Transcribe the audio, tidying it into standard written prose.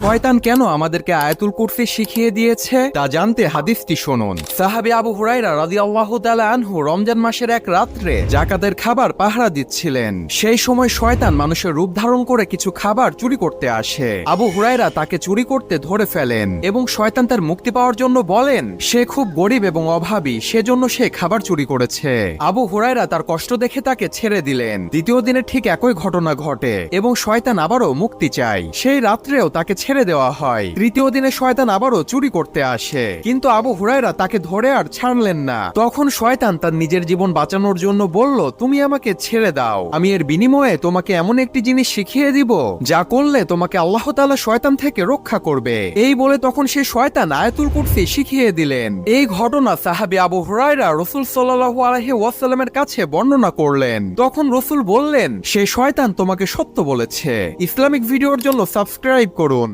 শয়তান কেন আমাদেরকে আয়াতুল কুরসি শিখিয়ে দিয়েছে তা জানতে হাদিসটি শুনুন। সাহাবী আবু হুরায়রা রাদিয়াল্লাহু তাআলা আনহু রমজান মাসের এক রাত্রে যাকাতের খাবার পাহারা দিচ্ছিলেন। সেই সময় শয়তান মানুষের রূপ ধারণ করে কিছু খাবার চুরি করতে আসে। আবু হুরায়রা তাকে চুরি করতে ধরে ফেলেন এবং শয়তান তার মুক্তি পাওয়ার জন্য বলেন সে খুব গরিব এবং অভাবী, সেজন্য সে খাবার চুরি করেছে। আবু হুরায়রা তার কষ্ট দেখে তাকে ছেড়ে দিলেন। দ্বিতীয় দিনে ঠিক একই ঘটনা ঘটে এবং শয়তান আবারও মুক্তি চায়। সেই রাত্রেও তাকে ছেড়ে দেওয়া হয়। তৃতীয় দিনে শয়তান আবারও চুরি করতে আসে, কিন্তু আবু হুরায়রা তাকে ধরে আর ছাড়লেন না। তখন শয়তান তার নিজের জীবন বাঁচানোর জন্য বলল, তুমি আমাকে ছেড়ে দাও, আমি এর বিনিময়ে তোমাকে এমন একটি জিনিস শিখিয়ে দিব যা করলে তোমাকে আল্লাহ তাআলা শয়তান থেকে রক্ষা করবে। এই বলে তখন সে শয়তান আয়াতুল কুরসি শিখিয়ে দিলেন। এই ঘটনা সাহাবী আবু হুরায়রা রাসূল সাল্লাল্লাহু আলাইহি ওয়াসাল্লামের কাছে বর্ণনা করলেন। তখন রাসূল বললেন, সে শয়তান তোমাকে সত্য বলেছে। ইসলামিক ভিডিওর জন্য সাবস্ক্রাইব করুন।